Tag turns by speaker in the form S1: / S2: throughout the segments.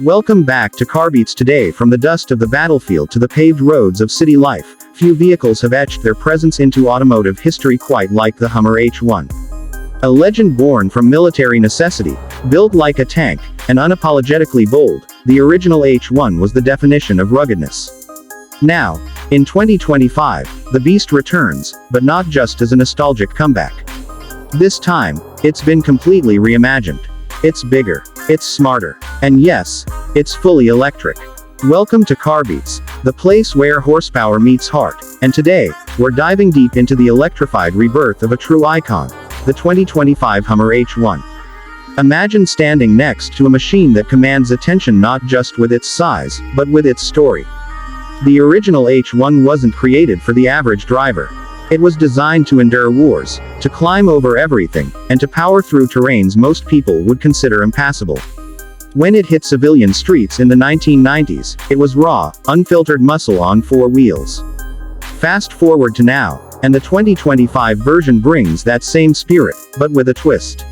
S1: Welcome back to Carbeats. Today, from the dust of the battlefield to the paved roads of city life, few vehicles have etched their presence into automotive history quite like the Hummer H1. A legend born from military necessity, built like a tank, and unapologetically bold, the original H1 was the definition of ruggedness. Now, in 2025, the beast returns, but not just as a nostalgic comeback. This time, it's been completely reimagined. It's bigger, it's smarter, and yes, it's fully electric. Welcome to Carbeats, the place where horsepower meets heart, and today, we're diving deep into the electrified rebirth of a true icon, the 2025 Hummer H1. Imagine standing next to a machine that commands attention not just with its size, but with its story. The original H1 wasn't created for the average driver. It was designed to endure wars, to climb over everything, and to power through terrains most people would consider impassable. When it hit civilian streets in the 1990s, it was raw, unfiltered muscle on four wheels. Fast forward to now, and the 2025 version brings that same spirit, but with a twist.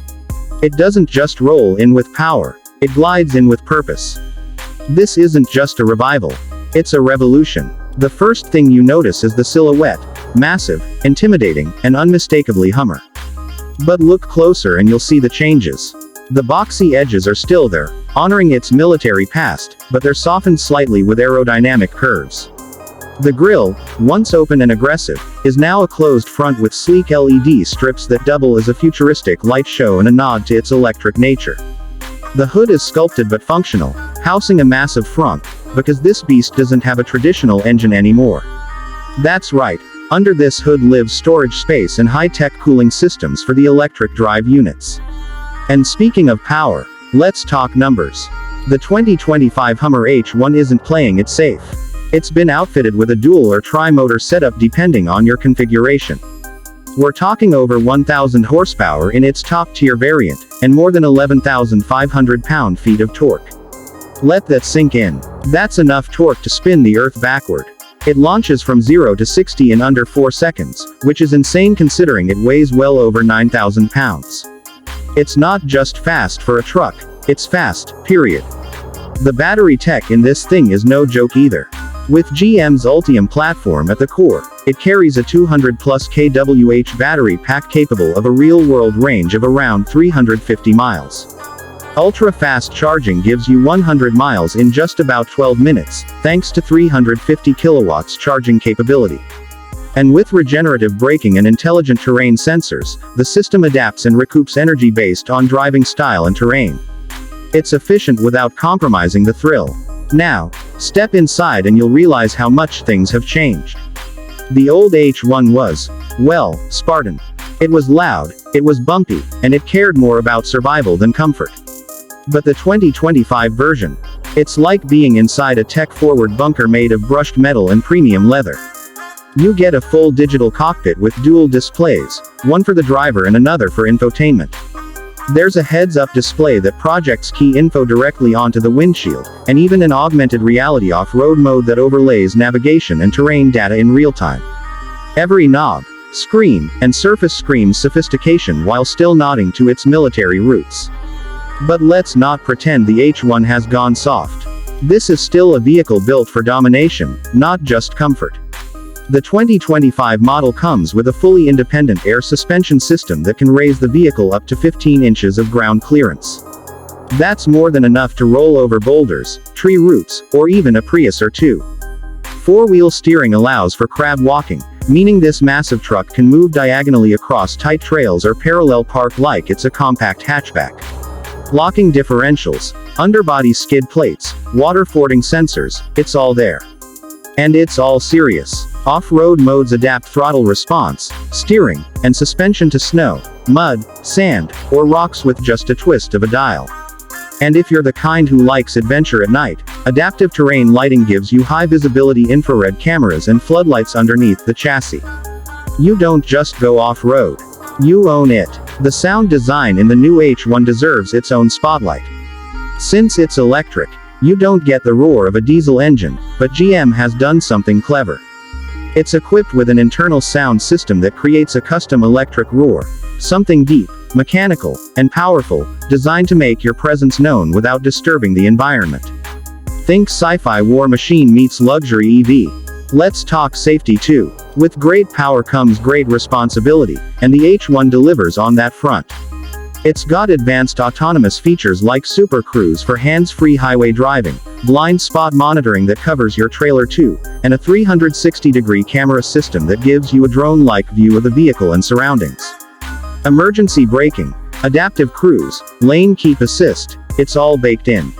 S1: It doesn't just roll in with power, it glides in with purpose. This isn't just a revival, it's a revolution. The first thing you notice is the silhouette. Massive, intimidating, and unmistakably Hummer. But look closer and you'll see the changes. The boxy edges are still there, honoring its military past, but they're softened slightly with aerodynamic curves. The grille, once open and aggressive, is now a closed front with sleek LED strips that double as a futuristic light show and a nod to its electric nature. The hood is sculpted but functional, housing a massive frunk, because this beast doesn't have a traditional engine anymore. That's right. Under this hood lives storage space and high-tech cooling systems for the electric drive units. And speaking of power, let's talk numbers. The 2025 Hummer H1 isn't playing it safe. It's been outfitted with a dual or tri-motor setup depending on your configuration. We're talking over 1,000 horsepower in its top-tier variant, and more than 11,500 pound-feet of torque. Let that sink in. That's enough torque to spin the Earth backward. It launches from 0 to 60 in under 4 seconds, which is insane considering it weighs well over 9,000 pounds. It's not just fast for a truck, it's fast, period. The battery tech in this thing is no joke either. With GM's Ultium platform at the core, it carries a 200+ kWh battery pack capable of a real-world range of around 350 miles. Ultra-fast charging gives you 100 miles in just about 12 minutes, thanks to 350 kilowatts charging capability. And with regenerative braking and intelligent terrain sensors, the system adapts and recoups energy based on driving style and terrain. It's efficient without compromising the thrill. Now, step inside and you'll realize how much things have changed. The old H1 was, well, Spartan. It was loud, it was bumpy, and it cared more about survival than comfort. But the 2025 version, it's like being inside a tech-forward bunker made of brushed metal and premium leather. You get a full digital cockpit with dual displays, one for the driver and another for infotainment. There's a heads-up display that projects key info directly onto the windshield, and even an augmented reality off-road mode that overlays navigation and terrain data in real time. Every knob, screen, and surface screams sophistication while still nodding to its military roots. But let's not pretend the H1 has gone soft. This is still a vehicle built for domination, not just comfort. The 2025 model comes with a fully independent air suspension system that can raise the vehicle up to 15 inches of ground clearance. That's more than enough to roll over boulders, tree roots, or even a Prius or two. Four-wheel steering allows for crab walking, meaning this massive truck can move diagonally across tight trails or parallel park like it's a compact hatchback. Locking differentials, underbody skid plates, water-fording sensors, it's all there. And it's all serious. Off-road modes adapt throttle response, steering, and suspension to snow, mud, sand, or rocks with just a twist of a dial. And if you're the kind who likes adventure at night, adaptive terrain lighting gives you high-visibility infrared cameras and floodlights underneath the chassis. You don't just go off-road. You own it. The sound design in the new H1 deserves its own spotlight. Since it's electric, you don't get the roar of a diesel engine, but GM has done something clever. It's equipped with an internal sound system that creates a custom electric roar, something deep, mechanical, and powerful, designed to make your presence known without disturbing the environment. Think sci-fi war machine meets luxury EV. Let's talk safety too. With great power comes great responsibility, and the H1 delivers on that front. It's got advanced autonomous features like Super Cruise for hands-free highway driving, blind spot monitoring that covers your trailer too, and a 360-degree camera system that gives you a drone-like view of the vehicle and surroundings. Emergency braking, adaptive cruise, lane keep assist, it's all baked in.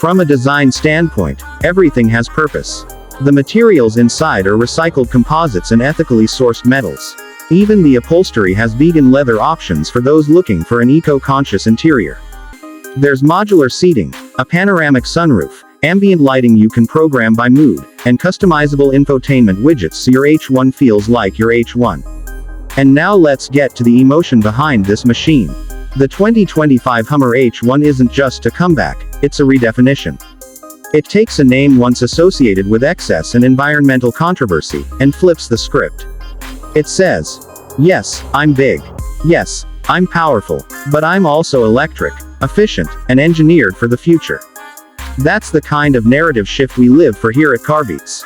S1: From a design standpoint, everything has purpose. The materials inside are recycled composites and ethically sourced metals. Even the upholstery has vegan leather options for those looking for an eco-conscious interior. There's modular seating, a panoramic sunroof, ambient lighting you can program by mood, and customizable infotainment widgets so your H1 feels like your H1. And now let's get to the emotion behind this machine. The 2025 Hummer H1 isn't just a comeback, it's a redefinition. It takes a name once associated with excess and environmental controversy, and flips the script. It says, yes, I'm big. Yes, I'm powerful. But I'm also electric, efficient, and engineered for the future. That's the kind of narrative shift we live for here at Carbeats.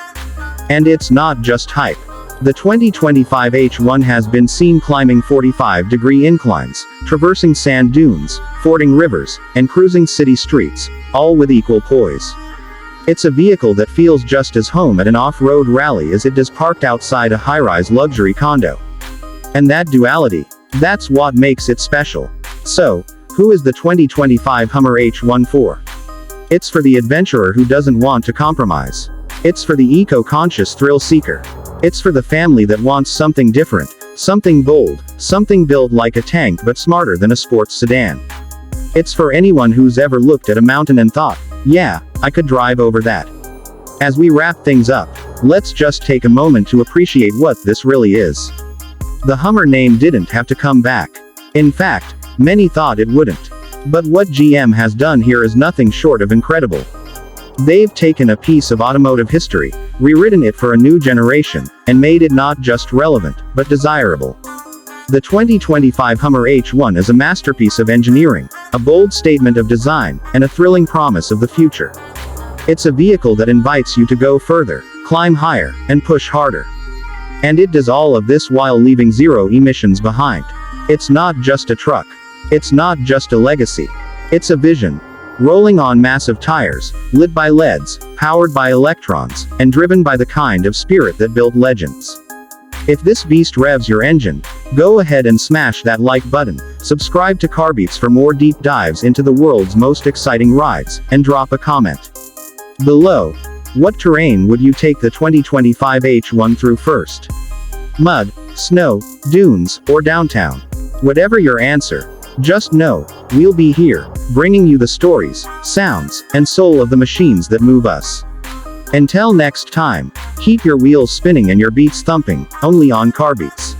S1: And it's not just hype. The 2025 H1 has been seen climbing 45-degree inclines, traversing sand dunes, fording rivers, and cruising city streets, all with equal poise. It's a vehicle that feels just as home at an off-road rally as it does parked outside a high-rise luxury condo. And that duality, that's what makes it special. So, who is the 2025 Hummer H1 for? It's for the adventurer who doesn't want to compromise. It's for the eco-conscious thrill seeker. It's for the family that wants something different, something bold, something built like a tank but smarter than a sports sedan. It's for anyone who's ever looked at a mountain and thought, yeah, I could drive over that. As we wrap things up, let's just take a moment to appreciate what this really is. The Hummer name didn't have to come back. In fact, many thought it wouldn't. But what GM has done here is nothing short of incredible. They've taken a piece of automotive history, rewritten it for a new generation, and made it not just relevant, but desirable. The 2025 Hummer H1 is a masterpiece of engineering, a bold statement of design, and a thrilling promise of the future. It's a vehicle that invites you to go further, climb higher, and push harder. And it does all of this while leaving zero emissions behind. It's not just a truck. It's not just a legacy. It's a vision. Rolling on massive tires, lit by LEDs, powered by electrons, and driven by the kind of spirit that built legends. If this beast revs your engine, go ahead and smash that like button, subscribe to Carbeats for more deep dives into the world's most exciting rides, and drop a comment below. What terrain would you take the 2025 H1 through first? Mud, snow, dunes, or downtown? Whatever your answer, just know, we'll be here, bringing you the stories, sounds, and soul of the machines that move us. Until next time, keep your wheels spinning and your beats thumping, only on Carbeats.